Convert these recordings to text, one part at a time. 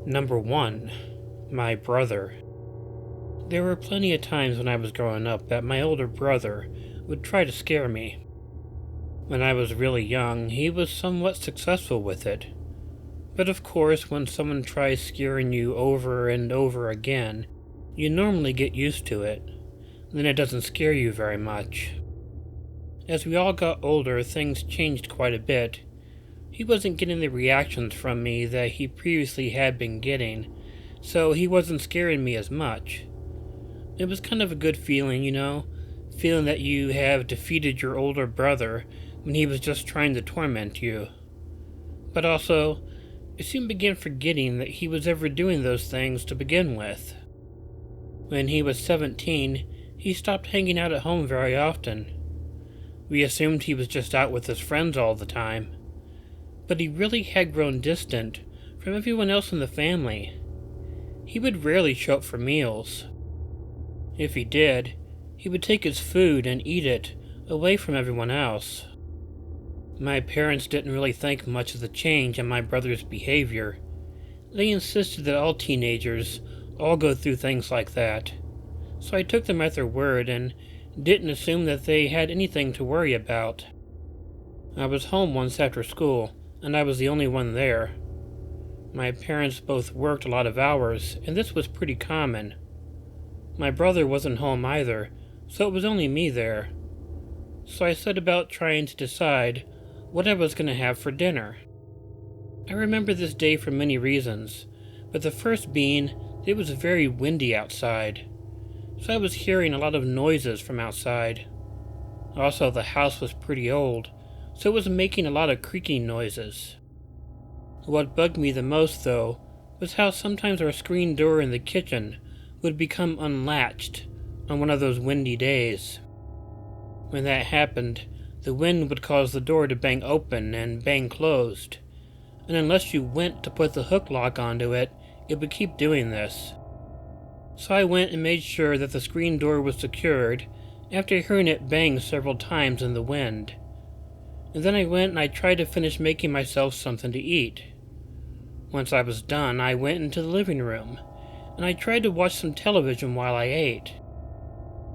Number 1. My brother. There were plenty of times when I was growing up that my older brother would try to scare me. When I was really young, he was somewhat successful with it. But of course, when someone tries scaring you over and over again, you normally get used to it. Then it doesn't scare you very much. As we all got older, things changed quite a bit. He wasn't getting the reactions from me that he previously had been getting, so he wasn't scaring me as much. It was kind of a good feeling, feeling that you have defeated your older brother when he was just trying to torment you. But also, I soon began forgetting that he was ever doing those things to begin with. When he was 17, he stopped hanging out at home very often. We assumed he was just out with his friends all the time. But he really had grown distant from everyone else in the family. He would rarely show up for meals. If he did, he would take his food and eat it away from everyone else. My parents didn't really think much of the change in my brother's behavior. They insisted that all teenagers all go through things like that. So I took them at their word and didn't assume that they had anything to worry about. I was home once after school, and I was the only one there. My parents both worked a lot of hours, and this was pretty common. My brother wasn't home either, so it was only me there. So I set about trying to decide what I was going to have for dinner. I remember this day for many reasons, but the first being that it was very windy outside, so I was hearing a lot of noises from outside. Also, the house was pretty old, so it was making a lot of creaking noises. What bugged me the most, though, was how sometimes our screen door in the kitchen would become unlatched on one of those windy days. When that happened, the wind would cause the door to bang open and bang closed, and unless you went to put the hook lock onto it, it would keep doing this. So I went and made sure that the screen door was secured after hearing it bang several times in the wind. And then I went and I tried to finish making myself something to eat. Once I was done, I went into the living room, and I tried to watch some television while I ate.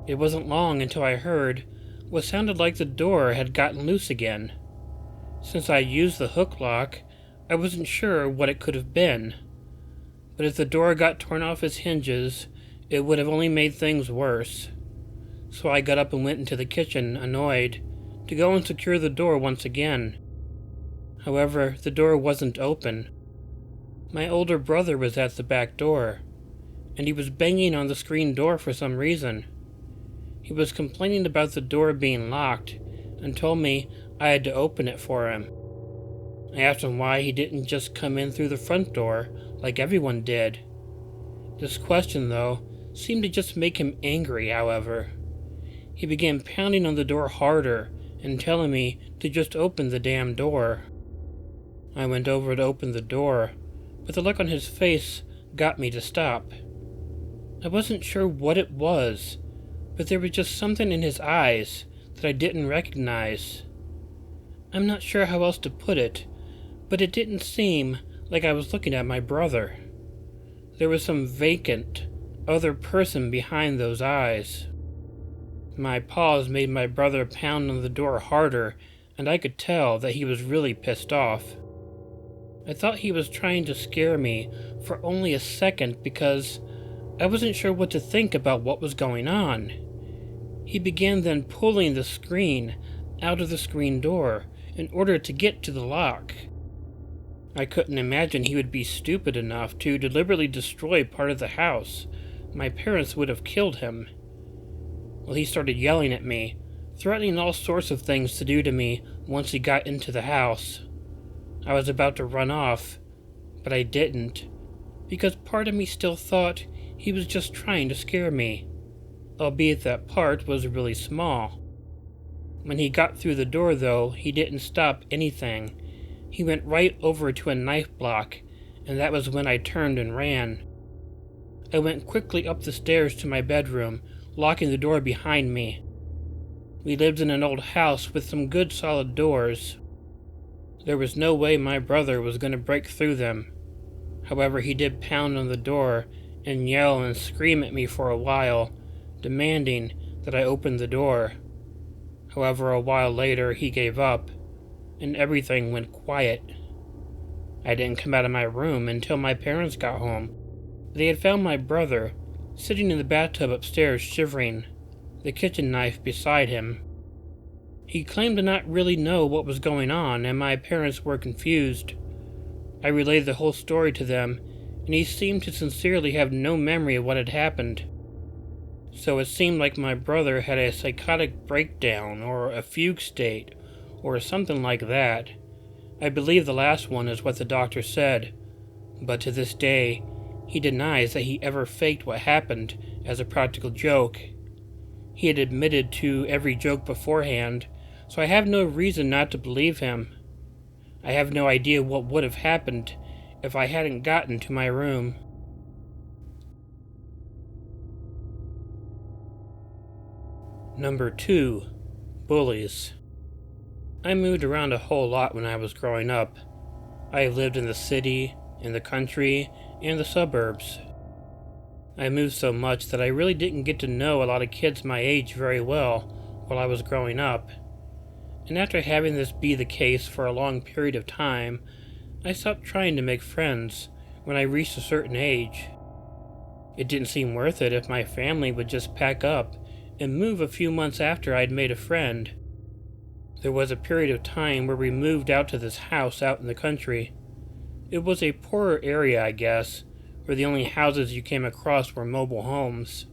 It wasn't long until I heard what sounded like the door had gotten loose again. Since I used the hook lock, I wasn't sure what it could have been. But if the door got torn off its hinges, it would have only made things worse. So I got up and went into the kitchen, annoyed, to go and secure the door once again. However, the door wasn't open. My older brother was at the back door, and he was banging on the screen door for some reason. He was complaining about the door being locked and told me I had to open it for him. I asked him why he didn't just come in through the front door like everyone did. This question, though, seemed to just make him angry, however. He began pounding on the door harder and telling me to just open the damn door. I went over to open the door, but the look on his face got me to stop. I wasn't sure what it was, but there was just something in his eyes that I didn't recognize. I'm not sure how else to put it, but it didn't seem like I was looking at my brother. There was some vacant, other person behind those eyes. My pause made my brother pound on the door harder, and I could tell that he was really pissed off. I thought he was trying to scare me for only a second because I wasn't sure what to think about what was going on. He began then pulling the screen out of the screen door in order to get to the lock. I couldn't imagine he would be stupid enough to deliberately destroy part of the house. My parents would have killed him. Well, he started yelling at me, threatening all sorts of things to do to me once he got into the house. I was about to run off, but I didn't, because part of me still thought he was just trying to scare me, albeit that part was really small. When he got through the door, though, he didn't stop anything. He went right over to a knife block, and that was when I turned and ran. I went quickly up the stairs to my bedroom, locking the door behind me. We lived in an old house with some good solid doors. There was no way my brother was going to break through them. However, he did pound on the door and yell and scream at me for a while, demanding that I open the door. However, a while later he gave up, and everything went quiet. I didn't come out of my room until my parents got home. They had found my brother sitting in the bathtub upstairs shivering, the kitchen knife beside him. He claimed to not really know what was going on, and my parents were confused. I relayed the whole story to them, and he seemed to sincerely have no memory of what had happened. So it seemed like my brother had a psychotic breakdown, or a fugue state, or something like that. I believe the last one is what the doctor said, but to this day, he denies that he ever faked what happened as a practical joke. He had admitted to every joke beforehand, so I have no reason not to believe him. I have no idea what would have happened if I hadn't gotten to my room. Number 2. Bullies. I moved around a whole lot when I was growing up. I lived in the city, in the country, and the suburbs. I moved so much that I really didn't get to know a lot of kids my age very well while I was growing up. And after having this be the case for a long period of time, I stopped trying to make friends when I reached a certain age. It didn't seem worth it if my family would just pack up and move a few months after I'd made a friend. There was a period of time where we moved out to this house out in the country. It was a poorer area, I guess, where the only houses you came across were mobile homes.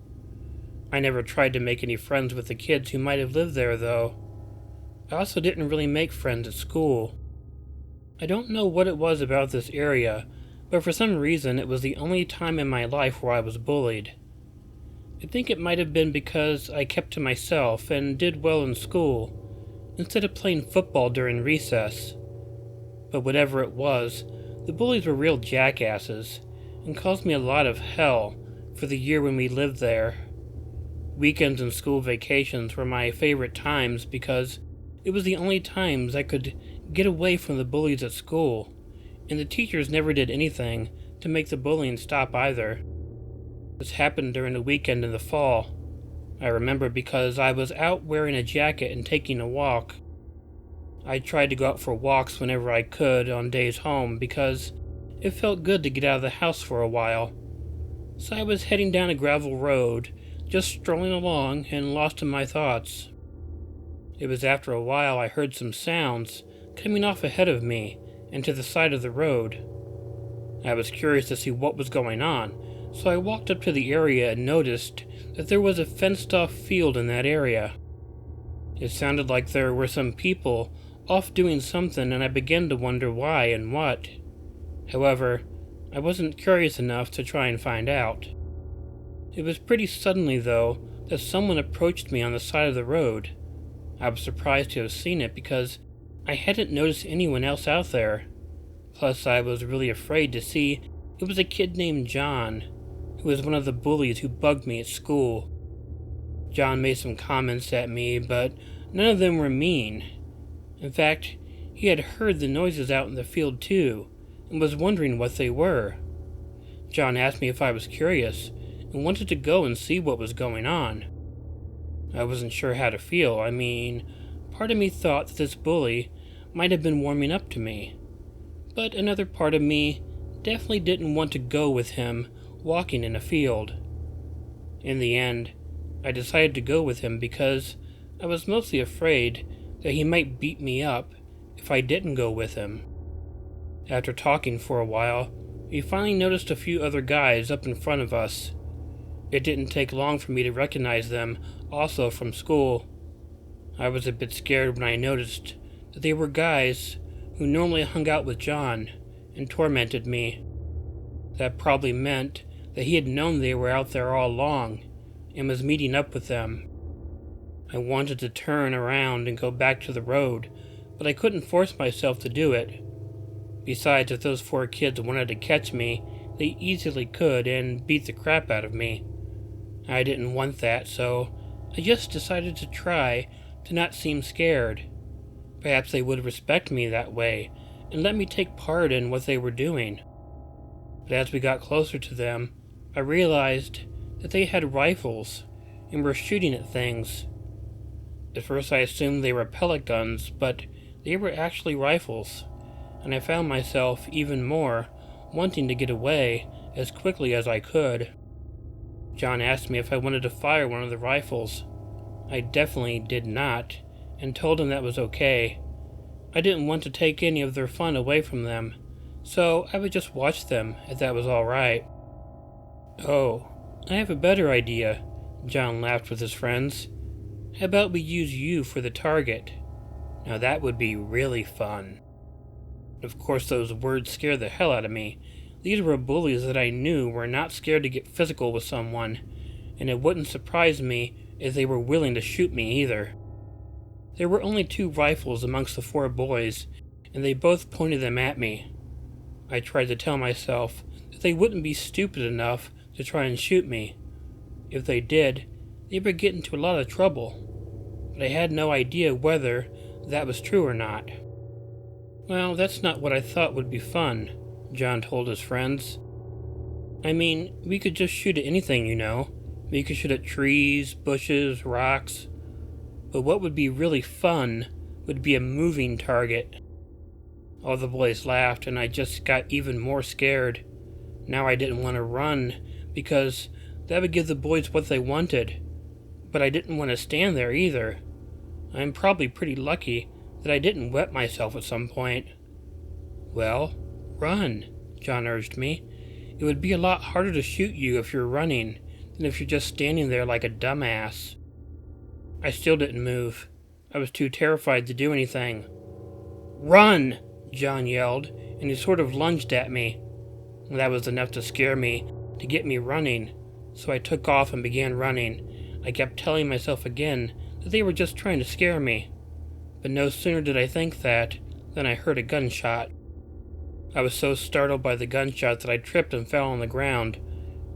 I never tried to make any friends with the kids who might have lived there, though. I also didn't really make friends at school. I don't know what it was about this area, but for some reason it was the only time in my life where I was bullied. I think it might have been because I kept to myself and did well in school, instead of playing football during recess. But whatever it was, the bullies were real jackasses, and caused me a lot of hell for the year when we lived there. Weekends and school vacations were my favorite times because it was the only times I could get away from the bullies at school, and the teachers never did anything to make the bullying stop either. This happened during a weekend in the fall. I remember because I was out wearing a jacket and taking a walk. I tried to go out for walks whenever I could on days home because it felt good to get out of the house for a while. So I was heading down a gravel road, just strolling along and lost in my thoughts. It was after a while I heard some sounds coming off ahead of me and to the side of the road. I was curious to see what was going on, so I walked up to the area and noticed that there was a fenced-off field in that area. It sounded like there were some people off doing something, and I began to wonder why and what. However, I wasn't curious enough to try and find out. It was pretty suddenly, though, that someone approached me on the side of the road. I was surprised to have seen it because I hadn't noticed anyone else out there. Plus, I was really afraid to see it was a kid named John, who was one of the bullies who bugged me at school. John made some comments at me, but none of them were mean. In fact, he had heard the noises out in the field too, and was wondering what they were. John asked me if I was curious, and wanted to go and see what was going on. I wasn't sure how to feel. I mean, part of me thought that this bully might have been warming up to me, but another part of me definitely didn't want to go with him walking in a field. In the end, I decided to go with him because I was mostly afraid that he might beat me up if I didn't go with him. After talking for a while, we finally noticed a few other guys up in front of us. It didn't take long for me to recognize them, also from school. I was a bit scared when I noticed that they were guys who normally hung out with John and tormented me. That probably meant that he had known they were out there all along and was meeting up with them. I wanted to turn around and go back to the road, but I couldn't force myself to do it. Besides, if those 4 kids wanted to catch me, they easily could and beat the crap out of me. I didn't want that, so I just decided to try to not seem scared. Perhaps they would respect me that way and let me take part in what they were doing. but as we got closer to them, I realized that they had rifles and were shooting at things. At first I assumed they were pellet guns, but they were actually rifles, and I found myself even more wanting to get away as quickly as I could. John asked me if I wanted to fire one of the rifles. I definitely did not, and told him that was okay. I didn't want to take any of their fun away from them, so I would just watch them if that was all right. "Oh, I have a better idea," John laughed with his friends. "How about we use you for the target? Now that would be really fun." Of course, those words scared the hell out of me. These were bullies that I knew were not scared to get physical with someone, and it wouldn't surprise me if they were willing to shoot me either. There were only 2 rifles amongst the 4 boys, and they both pointed them at me. I tried to tell myself that they wouldn't be stupid enough to try and shoot me. If they did, they would get into a lot of trouble, but I had no idea whether that was true or not. "Well, that's not what I thought would be fun," John told his friends. "I mean, we could just shoot at anything, you know. We could shoot at trees, bushes, rocks. But what would be really fun would be a moving target." All the boys laughed, and I just got even more scared. Now I didn't want to run, because that would give the boys what they wanted. But I didn't want to stand there either. I'm probably pretty lucky that I didn't wet myself at some point. "Well, run," John urged me. "It would be a lot harder to shoot you if you're running than if you're just standing there like a dumbass." I still didn't move. I was too terrified to do anything. "Run!" John yelled, and he sort of lunged at me. That was enough to scare me, to get me running, so I took off and began running. I kept telling myself again that they were just trying to scare me. But no sooner did I think that than I heard a gunshot. I was so startled by the gunshot that I tripped and fell on the ground.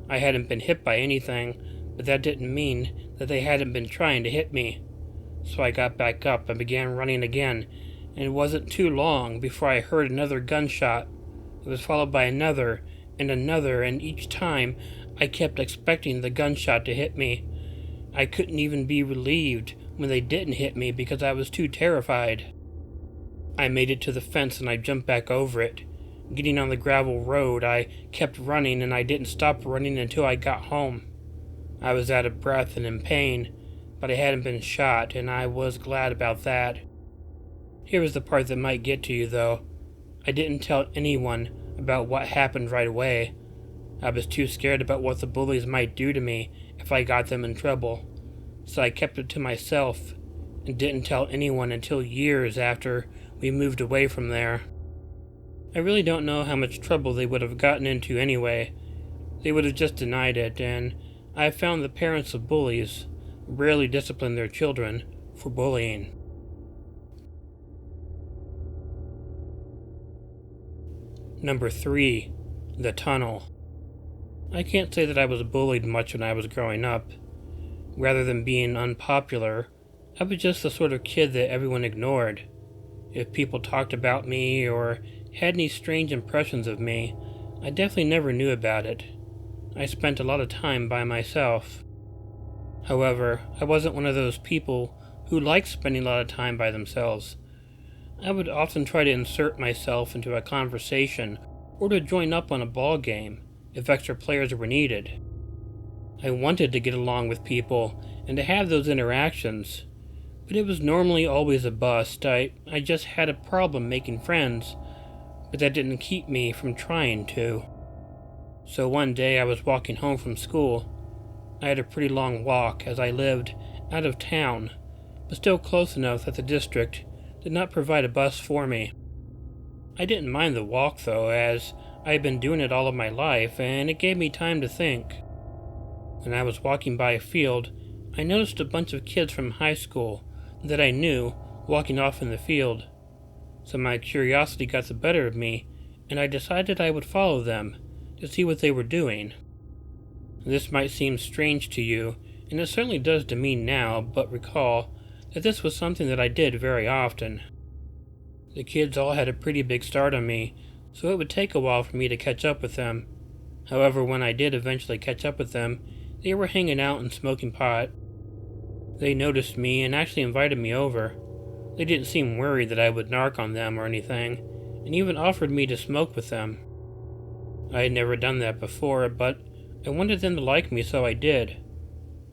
I hadn't been hit by anything, but that didn't mean that they hadn't been trying to hit me. So I got back up and began running again, and it wasn't too long before I heard another gunshot. It was followed by another, and each time I kept expecting the gunshot to hit me. I couldn't even be relieved when they didn't hit me because I was too terrified. I made it to the fence and I jumped back over it. Getting on the gravel road, I kept running, and I didn't stop running until I got home. I was out of breath and in pain, but I hadn't been shot, and I was glad about that. Here was the part that might get to you, though. I didn't tell anyone about what happened right away. I was too scared about what the bullies might do to me if I got them in trouble, so I kept it to myself and didn't tell anyone until years after we moved away from there. I really don't know how much trouble they would have gotten into anyway. They would have just denied it, and I have found the parents of bullies rarely discipline their children for bullying. Number 3. The Tunnel. I can't say that I was bullied much when I was growing up. Rather than being unpopular, I was just the sort of kid that everyone ignored. If people talked about me or had any strange impressions of me, I definitely never knew about it. I spent a lot of time by myself. However, I wasn't one of those people who liked spending a lot of time by themselves. I would often try to insert myself into a conversation or to join up on a ball game if extra players were needed. I wanted to get along with people and to have those interactions, but it was normally always a bust. I just had a problem making friends, but that didn't keep me from trying to. So one day I was walking home from school. I had a pretty long walk as I lived out of town, but still close enough that the district did not provide a bus for me. I didn't mind the walk though, as I had been doing it all of my life, and it gave me time to think. When I was walking by a field, I noticed a bunch of kids from high school that I knew walking off in the field. So my curiosity got the better of me, and I decided I would follow them to see what they were doing. This might seem strange to you, and it certainly does to me now, but recall that this was something that I did very often. The kids all had a pretty big start on me, so it would take a while for me to catch up with them. However, when I did eventually catch up with them, they were hanging out and smoking pot. They noticed me and actually invited me over. They didn't seem worried that I would narc on them or anything, and even offered me to smoke with them. I had never done that before, but I wanted them to like me, so I did.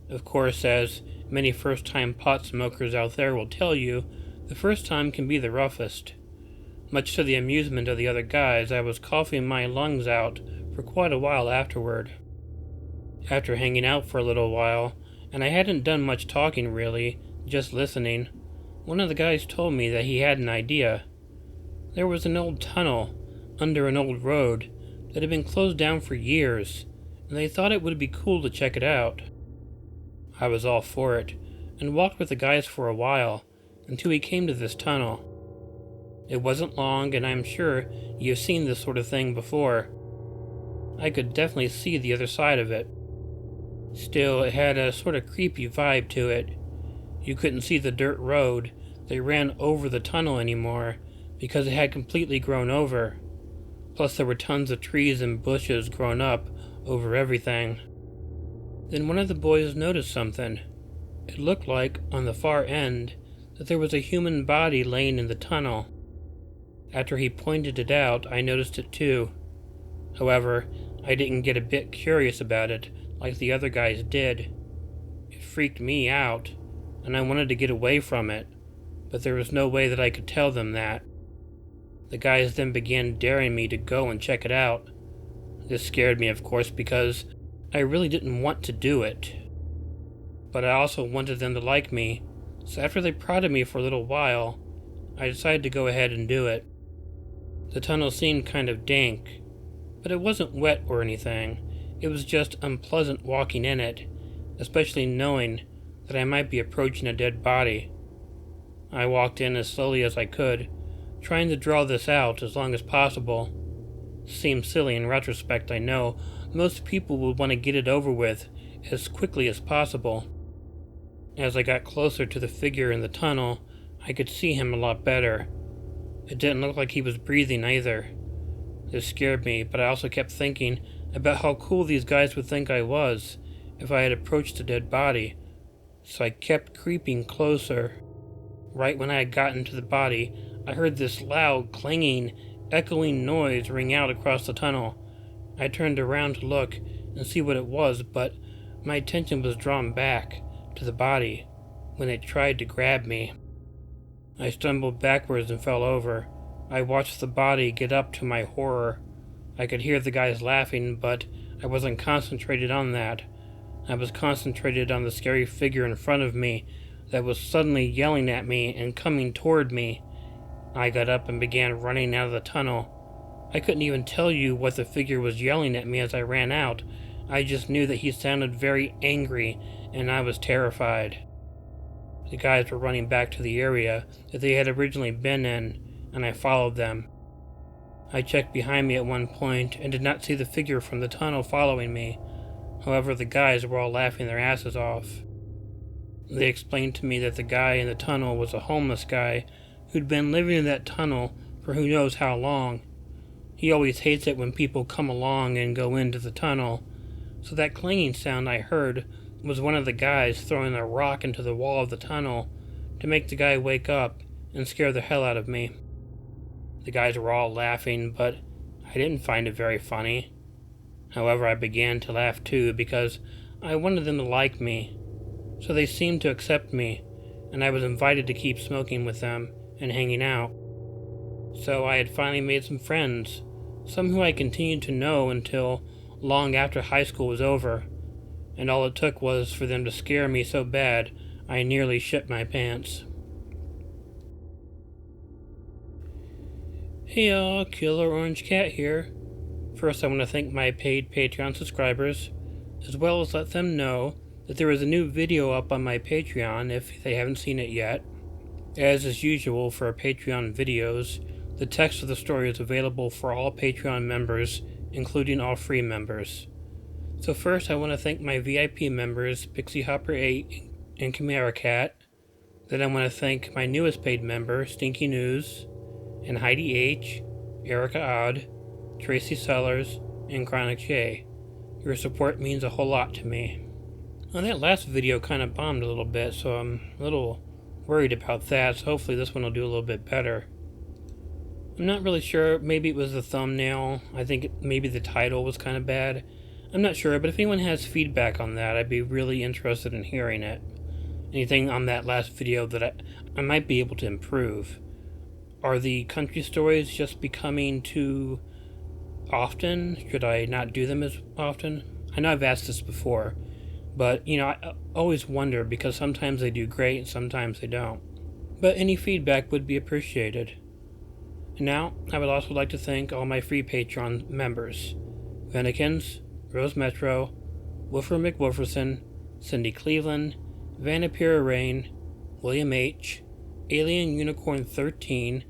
Of course, as many first-time pot smokers out there will tell you, the first time can be the roughest. Much to the amusement of the other guys, I was coughing my lungs out for quite a while afterward. After hanging out for a little while, and I hadn't done much talking really, just listening, one of the guys told me that he had an idea. There was an old tunnel under an old road that had been closed down for years, and they thought it would be cool to check it out. I was all for it, and walked with the guys for a while, until we came to this tunnel. It wasn't long, and I'm sure you've seen this sort of thing before. I could definitely see the other side of it. Still, it had a sort of creepy vibe to it. You couldn't see the dirt road that ran over the tunnel anymore, because it had completely grown over. Plus there were tons of trees and bushes grown up over everything. Then one of the boys noticed something. It looked like, on the far end, that there was a human body laying in the tunnel. After he pointed it out, I noticed it too. However, I didn't get a bit curious about it, like the other guys did. It freaked me out, and I wanted to get away from it, but there was no way that I could tell them that. The guys then began daring me to go and check it out. This scared me, of course, because I really didn't want to do it. But I also wanted them to like me, so after they prodded me for a little while, I decided to go ahead and do it. The tunnel seemed kind of dank, but it wasn't wet or anything. It was just unpleasant walking in it, especially knowing that I might be approaching a dead body. I walked in as slowly as I could, trying to draw this out as long as possible. Seems silly in retrospect, I know. Most people would want to get it over with as quickly as possible. As I got closer to the figure in the tunnel, I could see him a lot better. It didn't look like he was breathing either. This scared me, but I also kept thinking about how cool these guys would think I was if I had approached a dead body, so I kept creeping closer. Right when I had gotten to the body, I heard this loud, clanging, echoing noise ring out across the tunnel. I turned around to look and see what it was, but my attention was drawn back to the body when it tried to grab me. I stumbled backwards and fell over. I watched the body get up to my horror. I could hear the guys laughing, but I wasn't concentrated on that. I was concentrated on the scary figure in front of me that was suddenly yelling at me and coming toward me. I got up and began running out of the tunnel. I couldn't even tell you what the figure was yelling at me as I ran out. I just knew that he sounded very angry, and I was terrified. The guys were running back to the area that they had originally been in, and I followed them. I checked behind me at one point and did not see the figure from the tunnel following me. However, the guys were all laughing their asses off. They explained to me that the guy in the tunnel was a homeless guy who'd been living in that tunnel for who knows how long. He always hates it when people come along and go into the tunnel, so that clanging sound I heard was one of the guys throwing a rock into the wall of the tunnel to make the guy wake up and scare the hell out of me. The guys were all laughing, but I didn't find it very funny. However, I began to laugh too because I wanted them to like me. So they seemed to accept me, and I was invited to keep smoking with them and hanging out. So I had finally made some friends, some who I continued to know until long after high school was over, and all it took was for them to scare me so bad I nearly shit my pants. Hey y'all, Killer Orange Cat here. First I want to thank my paid Patreon subscribers, as well as let them know that there is a new video up on my Patreon if they haven't seen it yet. As is usual for Patreon videos, the text of the story is available for all Patreon members, including all free members. So first I want to thank my VIP members, Pixie Hopper 8 and Chiamerah Cat. Then I want to thank my newest paid member, Stinky News, and Heidi H, EricaOdd, Tracy Sellars, and Chronic J. Your support means a whole lot to me. Well, that last video kind of bombed a little bit, so I'm a little worried about that, so hopefully this one will do a little bit better. I'm not really sure. Maybe it was the thumbnail. I think maybe the title was kind of bad. I'm not sure, but if anyone has feedback on that, I'd be really interested in hearing it. Anything on that last video that I might be able to improve. Are the country stories just becoming too often? Should I not do them as often? I know I've asked this before, but, I always wonder because sometimes they do great and sometimes they don't. But any feedback would be appreciated. And now, I would also like to thank all my free Patreon members. Venikins, Rose Metro, Woofer McWooferson, Cindy Cleveland, Vanapira Rayne, William H., Alien Unicorn 13,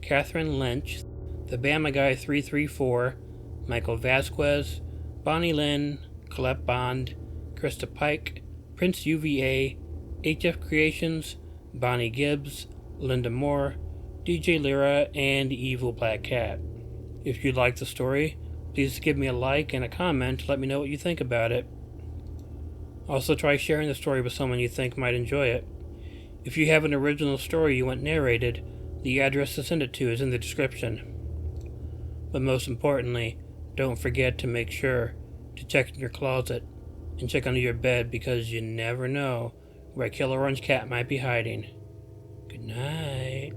Kathryn Lynch, The Bama Guy 334, Michael Vasquez, Bonnie Lynn, Collet Bond, Krista Pike, Prince UVA, HF Creations, Bonnie Gibbs, Linda Moore, DJ Lira, and Evil Black Cat. If you like the story, please give me a like and a comment to let me know what you think about it. Also try sharing the story with someone you think might enjoy it. If you have an original story you want narrated, the address to send it to is in the description. But most importantly, don't forget to make sure to check in your closet and check under your bed because you never know where Killer Orange Cat might be hiding. Good night.